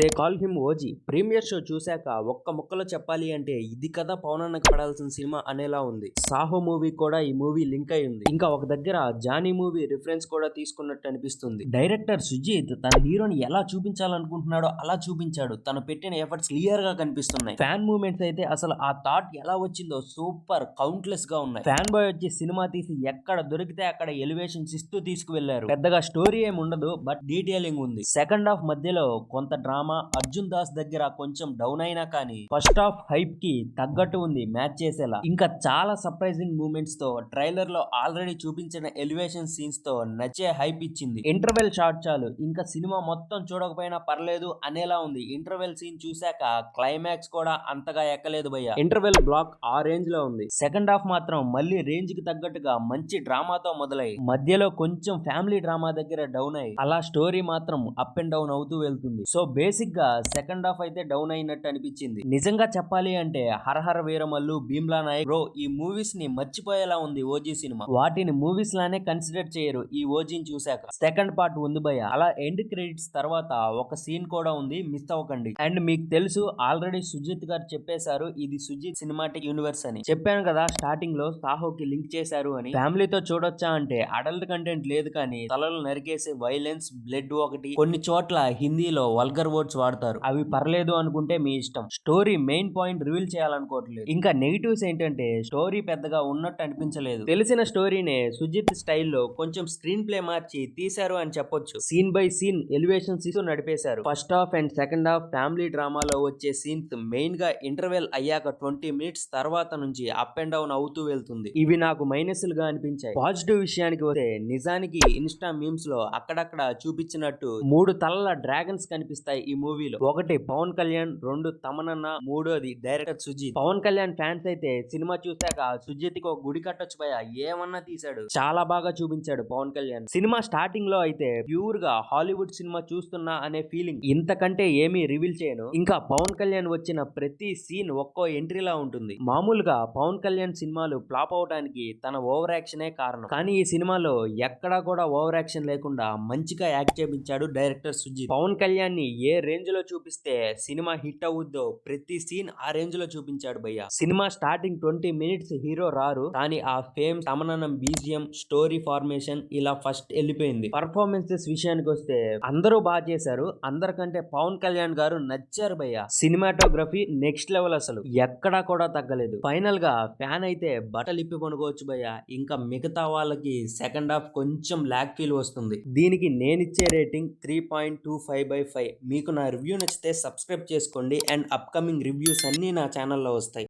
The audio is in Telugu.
They call him OG. Premiere show చూశాక ఒక్క ముక్కలో చెప్పాలి అంటే ఇది కదా పవన్ అన్నకి పడాల్సిన సినిమా అనేలా ఉంది. సాహో మూవీ కూడా ఈ మూవీ లింక్ అయి ఉంది. ఇంకా ఒక దగ్గర జానీ మూవీ రిఫరెన్స్ కూడా తీసుకున్నట్టు అనిపిస్తుంది. డైరెక్టర్ సుజిత్ తన హీరోని ఎలా చూపించాలనుకుంటున్నాడో అలా చూపించాడు. తను పెట్టిన ఎఫర్ట్స్ క్లియర్ గా కనిపిస్తున్నాయి. ఫ్యాన్ మూమెంట్స్ అయితే అసలు ఆ థాట్ ఎలా వచ్చిందో సూపర్ కౌంట్లెస్ గా ఉన్నాయి. ఫ్యాన్ బాయ్ వచ్చి సినిమా తీసి ఎక్కడ దొరికితే అక్కడ ఎలివేషన్స్ ఇస్తూ తీసుకువెళ్లారు. పెద్దగా స్టోరీ ఏమి ఉండదు, బట్ డీటెయిలింగ్ ఉంది. సెకండ్ హాఫ్ మధ్యలో కొంత డ్రామా, అర్జున్ దాస్ దగ్గర కొంచెం డౌన్ అయినా కానీ ఫస్ట్ హాఫ్ హైప్ కి తగ్గట్టు ఉంది మ్యాచ్ చేసేలా. ఇంకా చాలా సర్ప్రైజింగ్ మూమెంట్స్ తో ట్రైలర్ లో ఆల్రెడీ చూపించిన ఎలివేషన్ సీన్స్ తో నచ్చే హైప్ ఇచ్చింది. ఇంటర్వెల్ షాట్ చాలు, ఇంకా సినిమా మొత్తం చూడకపోయినా పర్లేదు అనేలా ఉంది. ఇంటర్వెల్ సీన్ చూశాక క్లైమాక్స్ కూడా అంతగా ఎక్కలేదు భయ్య. ఇంటర్వెల్ బ్లాక్ ఆ రేంజ్ లో ఉంది. సెకండ్ హాఫ్ మాత్రం మళ్ళీ రేంజ్ కి తగ్గట్టుగా మంచి డ్రామాతో మొదలై మధ్యలో కొంచెం ఫ్యామిలీ డ్రామా దగ్గర డౌన్ అయి అలా స్టోరీ మాత్రం అప్ అండ్ డౌన్ అవుతూ వెళ్తుంది. సో బేసిక్ గా సెకండ్ హాఫ్ అయితే డౌన్ అయినట్టు అనిపించింది. నిజంగా చెప్పాలి అంటే హరహర వీరమల్లు, భీమ్లా నాయక్, బ్రో ఈ మూవీస్ ని మర్చిపోయేలా ఉంది ఓజీ సినిమా. వాటిని మూవీస్ లానే కన్సిడర్ చేయరు ఈ ఓజీని చూశాక. సెకండ్ పార్ట్ ఉంది భయ్య. అలా ఎండ్ క్రెడిట్స్ తర్వాత ఒక సీన్ కూడా ఉంది, మిస్ అవ్వకండి. అండ్ మీకు తెలుసు ఆల్రెడీ సుజిత్ గారు చెప్పేశారు ఇది సుజిత్ సినిమాటిక్ యూనివర్స్ అని. చెప్పాను కదా స్టార్టింగ్ లో సాహోకి లింక్ చేశారు అని. ఫ్యామిలీతో చూడొచ్చా అంటే అడల్ట్ కంటెంట్ లేదు కానీ తలలు నరికేసే వైలెన్స్, బ్లడ్ ఒకటి, కొన్ని చోట్ల హిందీలో వల్గర్ వర్డ్స్ వాడతారు. అవి పర్లేదు అనుకుంటే మీ ఇష్టం. స్టోరీ మెయిన్ పాయింట్ రివీల్ చేయాలనుకోవట్లేదు. ఇంకా నెగిటివ్స్ ఏంటంటే స్టోరీ పెద్దగా ఉన్నట్టు అనిపించలేదు. తెలిసిన స్టోరీనే సుజిత్ స్టైల్లో కొంచెం స్క్రీన్ ప్లే మార్చి తీశారు అని చెప్పొచ్చు. సీన్ బై సీన్ ఎలివేషన్స్ ఇస్తూ నడిపేశారు. First half and second half family డ్రామాలో వచ్చే సీన్స్ మెయిన్ గా ఇంటర్వెల్ అయ్యాక 20 మినిట్స్ తర్వాత నుంచి అప్ అండ్ డౌన్ అవుతూ వెళ్తుంది. ఇవి నాకు మైనస్లు గా అనిపించాయి. పాజిటివ్ విషయానికి వస్తే నిజానికి ఇన్స్టా మీమ్స్ లో అక్కడక్కడ చూపించినట్టు 3 తలల డ్రాగన్స్ కనిపిస్తాయి ఈ మూవీలో. ఒకటి పవన్ కళ్యాణ్, 2 తమనన్న, 3వది డైరెక్టర్ సుజిత్. పవన్ కళ్యాణ్ ఫ్యాన్స్ అయితే సినిమా చూశాక సుజిత్ కి ఒక గుడి కట్టొచ్చు భయ, ఏమన్నా తీశాడు. చాలా బాగా చూపించాడు పవన్ కళ్యాణ్. సినిమా స్టార్టింగ్ లో అయితే ప్యూర్ గా హాలీవుడ్ సినిమా చూస్తున్నా అనే ఫీలింగ్. ఇంతకంటే ఏమీ రివీల్ చేయను. ఇంకా పవన్ కళ్యాణ్ వచ్చిన ప్రతి సీన్ ఒక్కో ఎంట్రీలా ఉంటుంది. మామూలుగా పవన్ కళ్యాణ్ సినిమాలు ఫ్లాప్ అవడానికి తన ఓవర్ యాక్షనే కారణం. కానీ ఈ సినిమాలో ఎక్కడా కూడా ఓవర్ యాక్షన్ లేకుండా మంచిగా యాక్ట్ చేయించాడు డైరెక్టర్ సుజిత్. పవన్ కళ్యాణ్ ని ఏ రేంజ్ లో చూపిస్తే సినిమా హిట్ అవుద్దో ప్రతి సీన్ ఆ రేంజ్ లో చూపించాడు భయ్య. సినిమా స్టార్టింగ్ 20 మినిట్స్ హీరో రారు, కానీ ఆ ఫేమ్, సమననం, బీజిఎం, స్టోరీ ఫార్మేషన్ ఇలా ఫస్ట్ వెళ్ళిపోయింది. పర్ఫార్మెన్సెస్ విషయానికి వస్తే అందరూ బాగా చేశారు. అందరికంటే పవన్ కళ్యాణ్ గారు నచ్చారు భయ్య. సినిమాటోగ్రఫీ నెక్స్ట్ లెవెల్, అసలు ఎక్కడా కూడా తగ్గలేదు. ఫైనల్ గా ఫ్యాన్ అయితే బట్టలు ఇప్పి కొనుకోవచ్చు భయ్య. ఇంకా మిగతా వాళ్ళకి సెకండ్ హాఫ్ కొంచెం లాగ్ ఫీల్ వస్తుంది. దీనికి నేనిచ్చే రేటింగ్ 3.25/5. మీకు నా రివ్యూ నచ్చితే సబ్స్క్రైబ్ చేసుకోండి అండ్ అప్కమింగ్ రివ్యూస్ అన్నీ నా ఛానల్లో వస్తాయి.